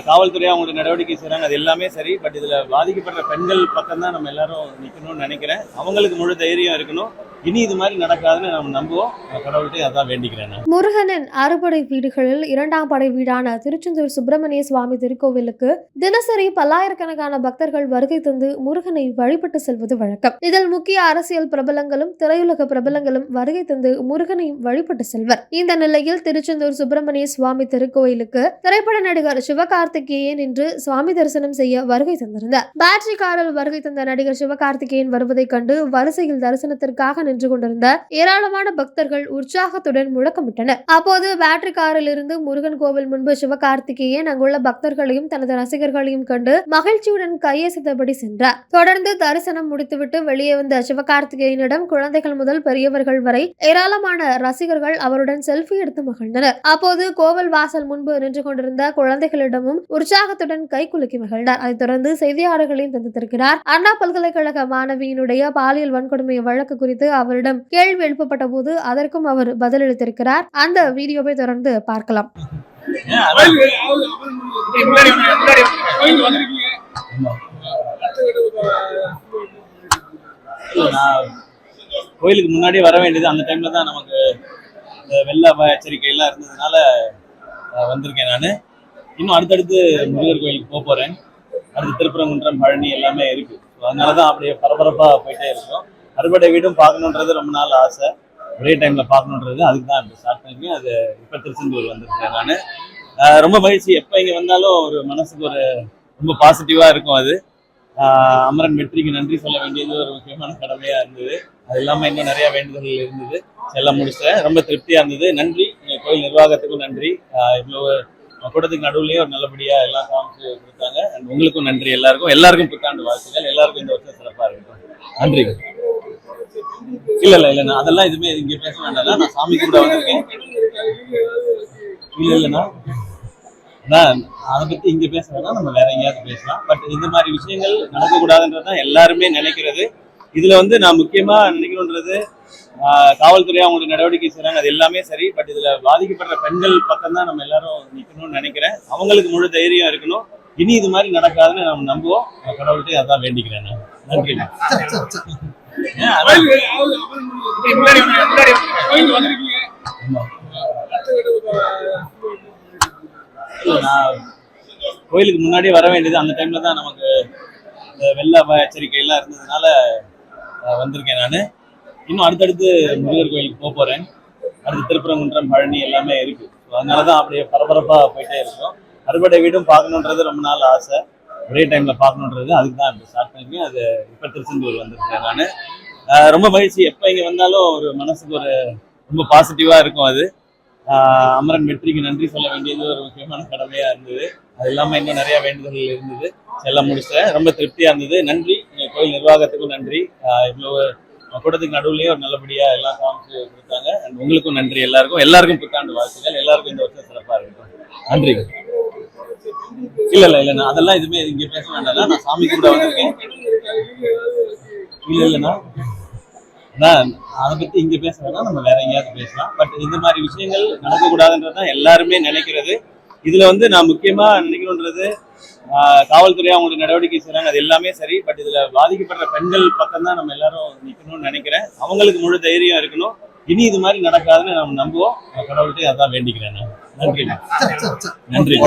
காவல்துறை அவங்களோட நடவடிக்கை செய்கிறாங்க, அது எல்லாமே சரி. பட் இதில் பாதிக்கப்படுற பெண்கள் பக்கம் தான் நம்ம எல்லாரும் நிற்கணும்னு நினைக்கிறேன். அவங்களுக்கு முழு தைரியம் இருக்கணும். இனி இது மாதிரி நடக்காதுன்னு நம்ம நம்புவோம். கடவுள்கிட்ட அதான் வேண்டிக்கிறேன். முருகனின் அறுபடை வீடுகளில் 2ஆம் படை வீடான திருச்செந்தூர் சுப்பிரமணிய சுவாமி திருக்கோவிலுக்கு தினசரி பல்லாயிரக்கணக்கான பக்தர்கள் வருகை தந்து முருகனை வழிபட்டு செல்வது வழக்கம். இதில் முக்கிய அரசியல் பிரபலங்களும் திரையுலக பிரபலங்களும் வருகை தந்து முருகனை வழிபட்டு செல்வர். இந்த நிலையில் திருச்செந்தூர் சுப்பிரமணிய சுவாமி திருக்கோயிலுக்கு திரைப்பட நடிகர் சிவகார்த்திகேயன் இன்று சுவாமி தரிசனம் செய்ய வருகை தந்திருந்தார். பேட்டரி காரில் வருகை தந்த நடிகர் சிவகார்த்திகேயன் வருவதைக் கண்டு வரிசையில் தரிசனத்திற்காக நின்று கொண்டிருந்த ஏராளமான பக்தர்கள் உற்சாகத்துடன் முழக்கமிட்டனர். அப்போது பேட்டரி காரில் இருந்து முருகன் கோவில் முன்பு சிவகார்த்திகேயன் அங்குள்ள பக்தர்களையும் தனது ரசிகர்களையும் கண்டு மகிழ்ச்சியுடன் கையசைத்தபடி சென்றார். தொடர்ந்து தரிசனம் முடித்துவிட்டு வெளியே வந்த சிவகார்த்திகேயனிடம் குழந்தைகள் முதல் பெரியவர்கள் வரை ஏராளமான ரசிகர்கள் அவருடன் செல்ஃபி எடுத்து மகிழ்ந்தனர். அப்போது கோவில் வாசல் முன்பு நின்று கொண்டிருந்த குழந்தைகளிடமும் உற்சாகத்துடன் கைகுலுக்கி மகிழ்ந்தார். அதைத் தொடர்ந்து செய்தியாளர்களையும் சந்தித்திருக்கிறார். அண்ணா பல்கலைக்கழக மாணவியினுடைய பாலியல் வன்கொடுமை வழக்கு குறித்து அவரிடம் கேள்வி எழுப்பப்பட்ட போது அதற்கும் அவர் பதிலளித்திருக்கிறார். அந்த வீடியோவை தொடர்ந்து பார்க்கலாம். கோயிலுக்கு முன்னாடியே வர வேண்டியது, அந்த டைம்ல தான் நமக்கு வெள்ள எச்சரிக்கை எல்லாம் இருந்ததுனால வந்திருக்கேன். நான் இன்னும் அடுத்தடுத்து முருகர் கோயிலுக்கு போக போறேன். அடுத்து திருப்பரங்குன்றம், பழனி எல்லாமே இருக்கு. அதனாலதான் அப்படியே பரபரப்பா போயிட்டே இருக்கும். அறுபடை வீடும் பார்க்கணுன்றது ரொம்ப நாள் ஆசை. ஒரே டைம்ல பார்க்கணுன்றது, அதுக்கு தான் ஸ்டார்ட் பண்ணிருக்கேன். அது இப்போ திருச்செந்தூர் வந்திருக்கேன். நான் ரொம்ப மகிழ்ச்சி. எப்போ இங்கே வந்தாலும் ஒரு மனசுக்கு ஒரு ரொம்ப பாசிட்டிவா இருக்கும். அது அமரன் வெற்றிக்கு நன்றி சொல்ல வேண்டியது ஒரு முக்கியமான கடமையா இருந்தது. அது இல்லாமல் இன்னும் நிறைய வேண்டுதல்கள் இருந்தது. எல்லாம் முடிச்சிட்டேன். ரொம்ப திருப்தியா இருந்தது. நன்றி கோயில் நிர்வாகத்துக்கும் நன்றி. இவ்வளவு கூட்டத்துக்கு நடுவுலயே ஒரு நல்லபடியா எல்லாம் காமிச்சு கொடுத்தாங்க. உங்களுக்கும் நன்றி. எல்லாருக்கும் புத்தாண்டு வாழ்த்துக்கள். எல்லாருக்கும் இந்த வருஷம் சிறப்பா இருக்கட்டும். நன்றி. இல்ல நான் அதெல்லாம் எதுவுமே இங்க பேச வேண்டாம். நான் சாமி கூட வந்திருக்கேன். இல்லைன்னா அதை பத்தி இங்க பேச வேண்டாம். நம்ம வேற எங்கேயாவது பேசலாம். பட் இந்த மாதிரி விஷயங்கள் நடக்கக்கூடாதுன்றதான் எல்லாருமே நினைக்கிறது. இதுல நான் முக்கியமா நினைக்கணுன்றது, காவல்துறை அவங்களோட நடவடிக்கை செய்றாங்க, அது எல்லாமே சரி. பட் இதுல பாதிக்கப்படுற பெண்கள் பக்கம் தான் நம்ம எல்லாரும் நிக்கணும்னு நினைக்கிறேன். அவங்களுக்கு முழு தைரியம் இருக்கணும். இனி இது மாதிரி நடக்காதுன்னு நம்ம நம்புவோம். கடவுள்கிட்ட அதான் வேண்டிக்கிறேன். நன்றி. கோயிலுக்கு முன்னாடியே வர வேண்டியது, அந்த டைம்ல தான் நமக்கு வெள்ள எச்சரிக்கை எல்லாம் இருந்ததுனால வந்திருக்கேன். நான் இன்னும் அடுத்தடுத்து முருகர் கோயிலுக்கு போக போறேன். அடுத்து திருப்பரங்குன்றம், பழனி எல்லாமே இருக்கு. அதனாலதான் அப்படியே பரபரப்பா போயிட்டே இருக்கும். அறுபடை வீடும் பார்க்கணுன்றது ரொம்ப நாள் ஆசை. ஒரே டைம்ல பார்க்கணுன்றது, அதுக்கு தான் ஸ்டார்ட் பண்ணிருக்கேன். அது இப்போ திருச்செந்தூர் வந்திருக்கேன். நான் ரொம்ப மகிழ்ச்சி. எப்போ இங்கே வந்தாலும் ஒரு மனசுக்கு ஒரு ரொம்ப பாசிட்டிவா இருக்கும். அது அமரன் வெற்றிக்கு நன்றி சொல்ல வேண்டியது ஒரு முக்கியமான கடமையா இருந்தது. அது இல்லாமல் இன்னும் நிறைய வேண்டுதல்கள் இருந்தது. எல்லாம் முடிச்சிட்டேன். ரொம்ப திருப்தியா இருந்தது. நன்றி கோயில் நிர்வாகத்துக்கும் நன்றி. இவ்வளவு கூட்டத்துக்கு நடுவுலயே ஒரு நல்லபடியா எல்லாம் காமிச்சு கொடுத்தாங்க. உங்களுக்கும் நன்றி. எல்லாருக்கும் புத்தாண்டு வாழ்த்துக்கள். எல்லாருக்கும் இந்த வருஷம் சிறப்பா இருக்கட்டும். நன்றி. இல்ல நான் அதெல்லாம் எதுவுமே இங்க பேச வேண்டாம். நான் சாமி கூட வந்திருக்கேன். இல்லைன்னா அதை பத்தி இங்க பேச வேண்டாம். நம்ம வேற எங்கேயாவது பேசலாம். பட் இந்த மாதிரி விஷயங்கள் நடக்கக்கூடாதுன்றதான் எல்லாருமே நினைக்கிறது. இதுல நான் முக்கியமா நினைக்கணுன்றது, காவல்துறை அவங்களோட நடவடிக்கை செய்றாங்க, அது எல்லாமே சரி. பட் இதுல பாதிக்கப்படுற பெண்கள் பக்கம் தான் நம்ம எல்லாரும் நிக்கணும்னு நினைக்கிறேன். அவங்களுக்கு முழு தைரியம் இருக்கணும். இனி இது மாதிரி நடக்காதுன்னு நம்ம நம்புவோம். கடவுள்கிட்ட அதான் வேண்டிக்கிறேன். நன்றி.